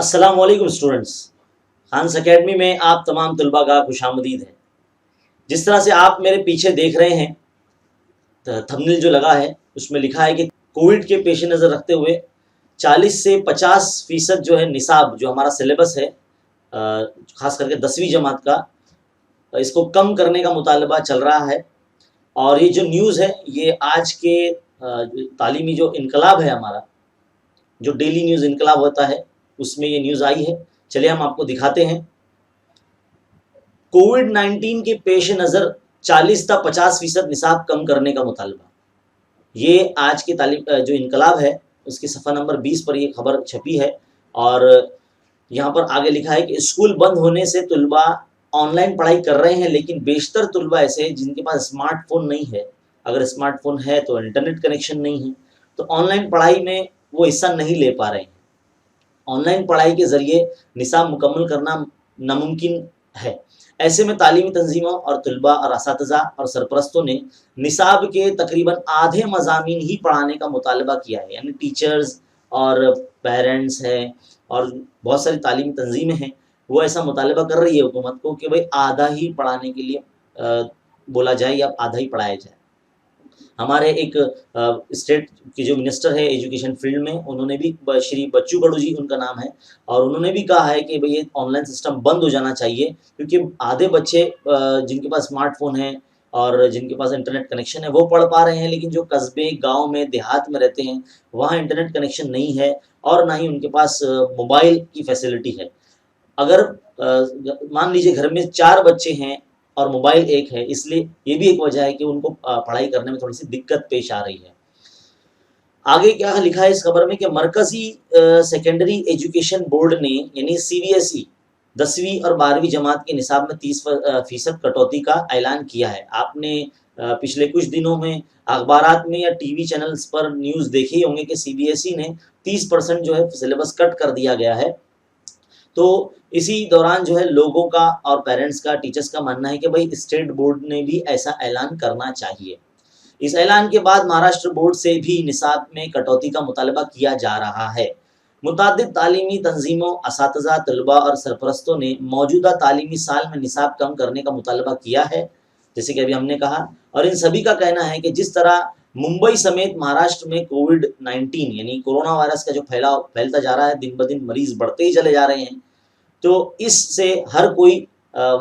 السلام علیکم students, خانس academy میں آپ تمام طلباء کا خوش آمدید ہے۔ جس طرح سے آپ میرے پیچھے دیکھ رہے ہیں، تھمبنیل جو لگا ہے اس میں لکھا ہے کہ کووڈ کے پیش نظر رکھتے ہوئے 40 سے 50% جو ہے نصاب جو ہمارا سلیبس ہے، خاص کر کے 10ویں جماعت کا، اس کو کم کرنے کا مطالبہ چل رہا ہے۔ اور یہ جو نیوز ہے یہ آج کے تعلیمی جو انقلاب ہے ہمارا، جو ڈیلی نیوز انقلاب ہوتا ہے، اس میں یہ نیوز آئی ہے۔ چلیے ہم آپ کو دکھاتے ہیں۔ کووڈ 19 کے پیش نظر 40 تا 50% نصاب کم کرنے کا مطالبہ، یہ آج کے جو انقلاب ہے اس کے صفحہ نمبر 20 پر یہ خبر چھپی ہے۔ اور یہاں پر آگے لکھا ہے کہ اسکول بند ہونے سے طلباء آن لائن پڑھائی کر رہے ہیں، لیکن بیشتر طلباء ایسے ہیں جن کے پاس اسمارٹ فون نہیں ہے۔ اگر اسمارٹ فون ہے تو انٹرنیٹ کنیکشن نہیں ہے، تو آن لائن پڑھائی میں وہ حصہ نہیں لے پا رہے ہیں۔ آن لائن پڑھائی کے ذریعے نصاب مکمل کرنا ناممکن ہے۔ ایسے میں تعلیمی تنظیموں اور طلباء اور اساتذہ اور سرپرستوں نے نصاب کے تقریباً آدھے مضامین ہی پڑھانے کا مطالبہ کیا ہے۔ یعنی ٹیچرز اور پیرنٹس ہیں اور بہت ساری تعلیمی تنظیمیں ہیں، وہ ایسا مطالبہ کر رہی ہے حکومت کو کہ بھئی آدھا ہی پڑھانے کے لیے بولا جائے یا آدھا ہی پڑھایا جائے۔ ہمارے ایک اسٹیٹ کے جو منسٹر ہے ایجوکیشن فیلڈ میں، انہوں نے بھی، شری بچو کڑو جی ان کا نام ہے، اور انہوں نے بھی کہا ہے کہ بھئی یہ آن لائن سسٹم بند ہو جانا چاہیے، کیونکہ آدھے بچے جن کے پاس اسمارٹ فون ہیں اور جن کے پاس انٹرنیٹ کنیکشن ہے وہ پڑھ پا رہے ہیں، لیکن جو قصبے، گاؤں میں، دیہات میں رہتے ہیں وہاں انٹرنیٹ کنیکشن نہیں ہے اور نہ ہی ان کے پاس موبائل کی فیسلٹی ہے۔ اگر مان لیجیے گھر میں 4 بچے ہیں اور موبائل ایک ہے، اس لیے یہ بھی ایک وجہ ہے کہ ان کو پڑھائی کرنے میں تھوڑی سی دقت پیش آ رہی ہے۔ آگے کیا لکھا ہے اس خبر میں کہ مرکزی سیکنڈری ایجوکیشن بورڈ نے یعنی CBSE 10ویں اور 12ویں جماعت کے نصاب میں 30% کٹوتی کا اعلان کیا ہے۔ آپ نے پچھلے کچھ دنوں میں اخبارات میں یا ٹی وی چینلز پر نیوز دیکھی ہوں گے کہ CBSE نے 30% جو ہے سلیبس کٹ کر دیا گیا ہے۔ تو اسی دوران جو ہے لوگوں کا اور پیرنٹس کا، ٹیچرز کا ماننا ہے کہ بھئی اسٹیٹ بورڈ نے بھی ایسا اعلان کرنا چاہیے۔ اس اعلان کے بعد مہاراشٹر بورڈ سے بھی نصاب میں کٹوتی کا مطالبہ کیا جا رہا ہے۔ متعدد تعلیمی تنظیموں، اساتذہ، طلباء اور سرپرستوں نے موجودہ تعلیمی سال میں نصاب کم کرنے کا مطالبہ کیا ہے، جیسے کہ ابھی ہم نے کہا، اور ان سبھی کا کہنا ہے کہ جس طرح ممبئی سمیت مہاراشٹر میں کووڈ 19 یعنی کورونا وائرس کا جو پھیلتا جا رہا ہے، دن بدن مریض بڑھتے ہی چلے جا رہے ہیں، تو اس سے ہر کوئی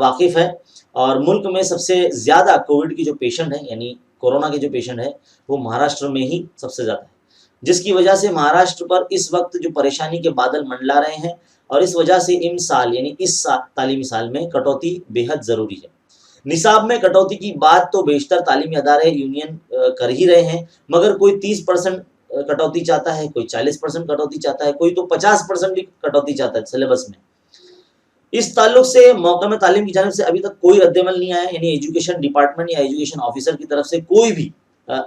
واقف ہے۔ اور ملک میں سب سے زیادہ کووڈ کی جو پیشنٹ ہیں، یعنی کورونا کے جو پیشنٹ ہے، وہ مہاراشٹر میں ہی سب سے زیادہ ہے، جس کی وجہ سے مہاراشٹر پر اس وقت جو پریشانی کے بادل منڈلا رہے ہیں، اور اس وجہ سے اس تعلیمی سال میں کٹوتی بے حد ضروری ہے۔ نصاب میں کٹوتی کی بات تو بیشتر تعلیمی ادارے یونین کر ہی رہے ہیں، مگر کوئی 30% کٹوتی چاہتا ہے، کوئی 40% کٹوتی چاہتا ہے، کوئی تو 50% بھی کٹوتی چاہتا ہے سلیبس میں۔ اس تعلق سے محکمہ تعلیم کی جانب سے ابھی تک کوئی رد عمل نہیں آیا، یعنی ایجوکیشن ڈپارٹمنٹ یا ایجوکیشن آفیسر کی طرف سے کوئی بھی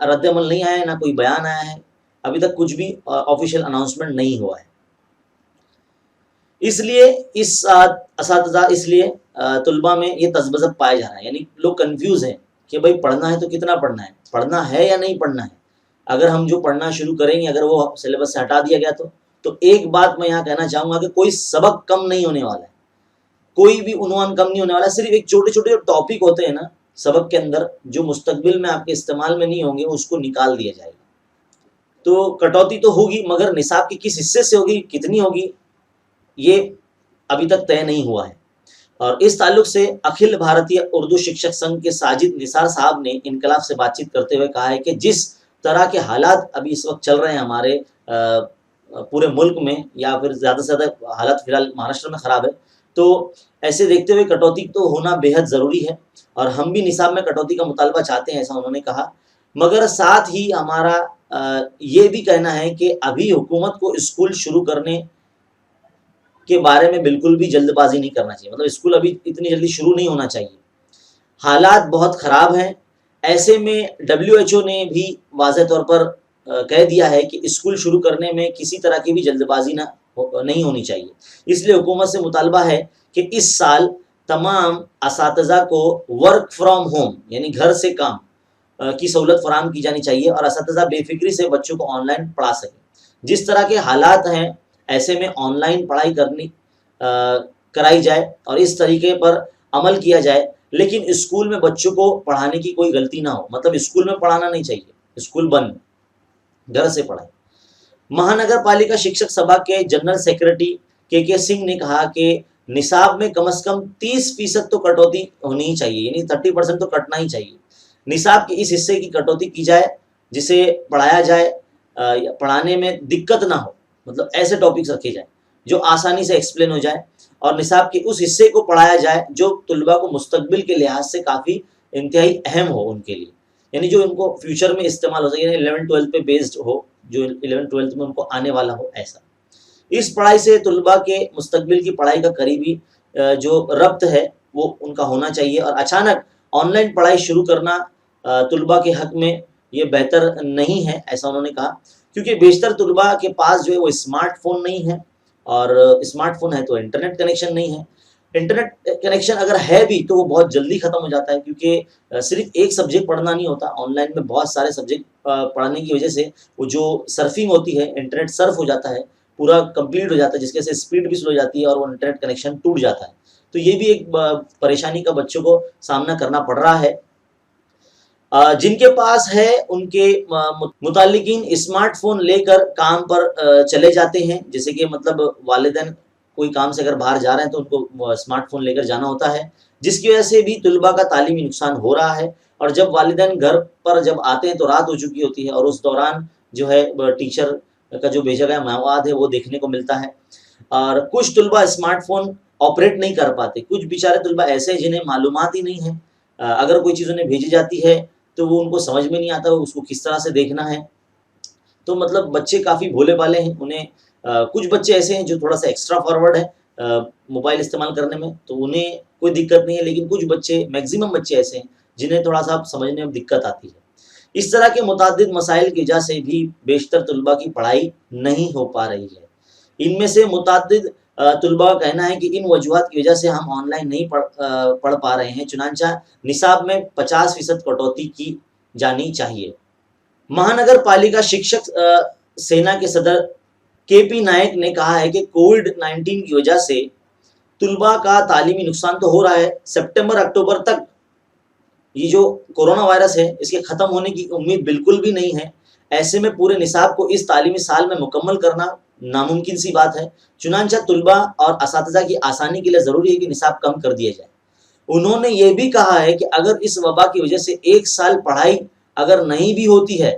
رد عمل نہیں آیا، نہ کوئی بیان آیا ہے، ابھی تک کچھ بھی آفیشیل اناؤنسمنٹ نہیں ہوا ہے۔ اس لیے اساتذہ، اس لیے طلباء میں یہ تذبذب پایا جا رہا ہے، یعنی لوگ کنفیوز ہیں کہ بھئی پڑھنا ہے تو کتنا پڑھنا ہے، پڑھنا ہے یا نہیں پڑھنا ہے۔ اگر ہم جو پڑھنا شروع کریں گے، اگر وہ سلیبس سے ہٹا دیا گیا تو ایک بات میں یہاں کہنا چاہوں گا کہ کوئی سبق کم نہیں ہونے والا ہے، کوئی بھی عنوان کم نہیں ہونے والا ہے۔ صرف ایک چھوٹے چھوٹے جو ٹاپک ہوتے ہیں نا سبق کے اندر، جو مستقبل میں آپ کے استعمال میں نہیں ہوں گے، اس کو نکال دیا جائے گا۔ تو کٹوتی تو ہوگی، مگر نصاب کے کس حصے سے ہوگی، کتنی ہوگی، یہ ابھی تک طے نہیں ہوا ہے۔ اور اس تعلق سے اکھل بھارتیہ اردو شکشک سنگھ کے ساجد نثار صاحب نے انقلاب سے بات چیت کرتے ہوئے کہا ہے کہ جس طرح کے حالات ابھی اس وقت چل رہے ہیں ہمارے پورے ملک میں، یا پھر زیادہ سے زیادہ حالات فی الحال مہاراشٹر میں خراب ہے، تو ایسے دیکھتے ہوئے کٹوتی تو ہونا بے حد ضروری ہے، اور ہم بھی نصاب میں کٹوتی کا مطالبہ چاہتے ہیں، ایسا انہوں نے کہا۔ مگر ساتھ ہی ہمارا یہ بھی کہنا ہے کہ ابھی حکومت کو اسکول شروع کرنے کے بارے میں بالکل بھی جلد بازی نہیں کرنا چاہیے، مطلب اسکول ابھی اتنی جلدی شروع نہیں ہونا چاہیے۔ حالات بہت خراب ہیں، ایسے میں WHO نے بھی واضح طور پر کہہ دیا ہے کہ اسکول شروع کرنے میں کسی طرح کی بھی جلد بازی نہیں ہونی چاہیے۔ اس لیے حکومت سے مطالبہ ہے کہ اس سال تمام اساتذہ کو ورک فرام ہوم یعنی گھر سے کام کی سہولت فراہم کی جانی چاہیے، اور اساتذہ بے فکری سے بچوں کو آن لائن پڑھا سکیں۔ جس طرح کے حالات ہیں ایسے میں آن لائن پڑھائی کرائی جائے اور اس طریقے پر عمل کیا جائے، لیکن اسکول میں بچوں کو پڑھانے کی کوئی غلطی نہ ہو، مطلب اسکول میں پڑھانا نہیں چاہیے، اسکول بند، گھر سے پڑھائیں۔ مہانگر پالکا شکشک سبھا کے جنرل سیکرٹری کے سنگھ نے کہا کہ نصاب میں کم از کم 30% تو کٹوتی ہونی ہی چاہیے، یعنی 30% تو کٹنا ہی چاہیے۔ نصاب کے اس حصے کی کٹوتی کی جائے جسے پڑھایا جائے پڑھانے میں دقت نہ ہو، مطلب ایسے ٹاپکس رکھے جائیں جو آسانی سے ایکسپلین ہو جائے، اور نصاب کے اس حصے کو پڑھایا جائے جو طلباء کو مستقبل کے لحاظ سے کافی انتہائی اہم ہو ان کے لیے، یعنی جو ان کو فیوچر میں استعمال ہو سکے، یعنی 11-12 پہ بیسڈ ہو، جو 11-12 میں ان کو آنے والا ہو ایسا۔ اس پڑھائی سے طلباء کے مستقبل کی پڑھائی کا قریبی جو ربط ہے وہ ان کا ہونا چاہیے، اور اچانک آن لائن پڑھائی شروع کرنا طلباء کے حق میں یہ بہتر نہیں ہے، ایسا انہوں نے کہا، کیونکہ بیشتر طلباء کے پاس جو ہے وہ اسمارٹ فون نہیں ہے، اور اسمارٹ فون ہے تو انٹرنیٹ کنیکشن نہیں ہے۔ انٹرنیٹ کنیکشن اگر ہے بھی تو وہ بہت جلدی ختم ہو جاتا ہے، کیونکہ صرف ایک سبجیکٹ پڑھنا نہیں ہوتا، آن لائن میں بہت سارے سبجیکٹ پڑھنے کی وجہ سے وہ جو سرفنگ ہوتی ہے، انٹرنیٹ سرف ہو جاتا ہے، پورا کمپلیٹ ہو جاتا ہے، جس کی وجہ سے اسپیڈ بھی سلو ہو جاتی ہے اور وہ انٹرنیٹ کنیکشن ٹوٹ جاتا ہے، تو یہ بھی ایک پریشانی کا بچوں کو سامنا کرنا پڑ رہا ہے۔ جن کے پاس ہے ان کے متعلقین اسمارٹ فون لے کر کام پر چلے جاتے ہیں، جیسے کہ مطلب والدین کوئی کام سے اگر باہر جا رہے ہیں تو ان کو اسمارٹ فون لے کر جانا ہوتا ہے، جس کی وجہ سے بھی طلباء کا تعلیمی نقصان ہو رہا ہے، اور جب والدین گھر پر جب آتے ہیں تو رات ہو چکی ہوتی ہے، اور اس دوران جو ہے ٹیچر کا جو بھیجا گیا مواد ہے وہ دیکھنے کو ملتا ہے، اور کچھ طلباء اسمارٹ فون آپریٹ نہیں کر پاتے، کچھ بیچارے طلباء ایسے ہیں جنہیں معلومات ہی نہیں ہے، اگر کوئی چیز انہیں بھیجی جاتی ہے تو وہ ان کو سمجھ میں نہیں آتا اس کو کس طرح سے دیکھنا ہے، تو مطلب بچے کافی بھولے بھالے ہیں، انہیں کچھ بچے ایسے ہیں جو تھوڑا سا ایکسٹرا فارورڈ ہے موبائل استعمال کرنے میں، تو انہیں کوئی دقت نہیں ہے، لیکن کچھ بچے، میکسیمم بچے ایسے ہیں جنہیں تھوڑا سا سمجھنے میں دقت آتی ہے۔ اس طرح کے متعدد مسائل کی وجہ سے بھی بیشتر طلباء کی پڑھائی نہیں ہو پا رہی ہے۔ ان میں سے متعدد طلباء کا کہنا ہے کہ ان وجوہات کی وجہ سے ہم آن لائن نہیں پڑھ پا رہے ہیں، چنانچہ نصاب میں 50% کٹوتی کی جانی چاہیے۔ مہانگر پالکا شکشک سینا کے صدر کے پی نائک نے کہا ہے کہ کووڈ-19 کی وجہ سے طلباء کا تعلیمی نقصان تو ہو رہا ہے، سپٹمبر اکتوبر تک یہ جو کورونا وائرس ہے اس کے ختم ہونے کی امید بالکل بھی نہیں ہے، ایسے میں پورے نصاب کو اس تعلیمی سال میں مکمل کرنا ناممکن سی بات ہے، چنانچہ طلباء اور اساتذہ کی آسانی کے لیے ضروری ہے کہ نصاب کم کر دیا جائے۔ انہوں نے یہ بھی کہا ہے کہ اگر اس وبا کی وجہ سے ایک سال پڑھائی اگر نہیں بھی ہوتی ہے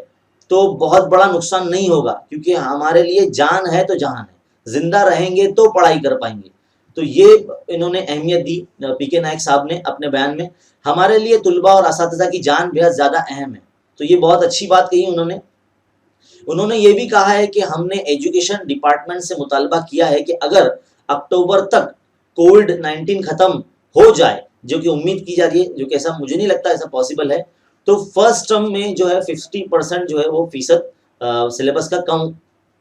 تو بہت بڑا نقصان نہیں ہوگا، کیونکہ ہمارے لیے جان ہے تو جہان ہے، زندہ رہیں گے تو پڑھائی کر پائیں گے، تو یہ انہوں نے اہمیت دی پی کے نائک صاحب نے اپنے بیان میں۔ ہمارے لیے طلباء اور اساتذہ کی جان بہت زیادہ اہم ہے، تو یہ بہت اچھی بات کہی انہوں نے یہ بھی کہا ہے کہ ہم نے ایجوکیشن ڈپارٹمنٹ سے مطالبہ کیا ہے کہ اگر اکتوبر تک کووڈ-19 ختم ہو جائے، جو کہ امید کی جا رہی ہے، جو کہ ایسا مجھے نہیں لگتا ایسا پاسبل ہے، تو فرسٹ ٹرم میں جو ہے 50% جو ہے وہ فیصد سلیبس کا کم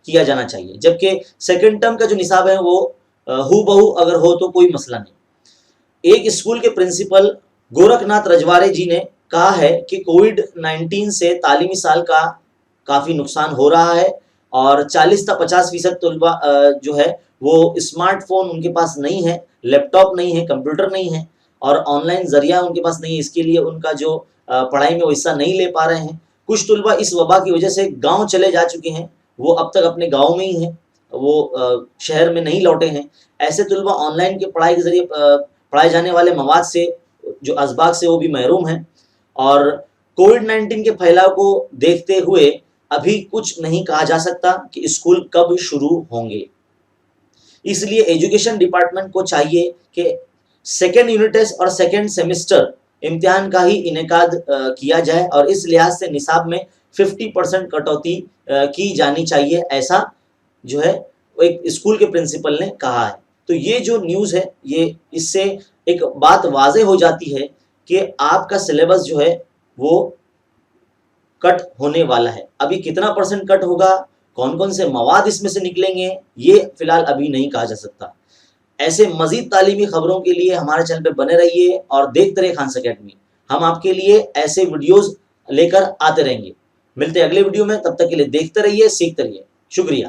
کیا جانا چاہیے، جبکہ سیکنڈ ٹرم کا جو نصاب ہے وہ ہو بہو اگر ہو تو کوئی مسئلہ نہیں۔ ایک اسکول کے پرنسپل گورکھ ناتھ رجوارے جی نے کہا ہے کہ کووڈ-19 سے تعلیمی سال کا کافی نقصان ہو رہا ہے، اور 40 تا 50% طلباء جو ہے وہ اسمارٹ فون ان کے پاس نہیں ہے، لیپ ٹاپ نہیں ہے، کمپیوٹر نہیں ہے، اور آن لائن ذریعہ ان کے پاس نہیں ہے، اس کے لیے ان کا جو پڑھائی میں وہ حصہ نہیں لے پا رہے ہیں۔ کچھ طلباء اس وبا کی وجہ سے گاؤں چلے جا چکے ہیں، وہ اب تک اپنے گاؤں میں ہی ہیں، وہ شہر میں نہیں لوٹے ہیں۔ ایسے طلباء آن لائن کے پڑھائی کے ذریعے پڑھائے جانے والے مواد سے، جو اسباق سے، وہ بھی محروم ہیں، اور کووڈ-19 کے پھیلاؤ کو دیکھتے ہوئے ابھی کچھ نہیں کہا جا سکتا کہ اسکول کب شروع ہوں گے۔ اس لیے ایجوکیشن ڈپارٹمنٹ کو چاہیے کہ سیکنڈ یونٹ ٹیسٹ اور سیکنڈ سیمسٹر امتحان کا ہی انعقاد کیا جائے، اور اس لحاظ سے نصاب میں 50% کٹوتی کی جانی چاہیے، ایسا جو ہے ایک اسکول کے پرنسپل نے کہا ہے۔ تو یہ جو نیوز ہے، یہ اس سے ایک بات واضح ہو جاتی ہے کہ آپ کا سلیبس جو ہے وہ کٹ ہونے والا ہے۔ ابھی کتنا % کٹ ہوگا، کون کون سے مواد اس میں سے نکلیں گے، یہ فی الحال ابھی نہیں کہا جا سکتا۔ ایسے مزید تعلیمی خبروں کے لیے ہمارے چینل پہ بنے رہیے اور دیکھتے رہیے خانس اکیڈمی۔ ہم آپ کے لیے ایسے ویڈیوز لے کر آتے رہیں گے۔ ملتے ہیں اگلے ویڈیو میں، تب تک کے لیے دیکھتے رہیے، سیکھتے رہیے۔ شکریہ۔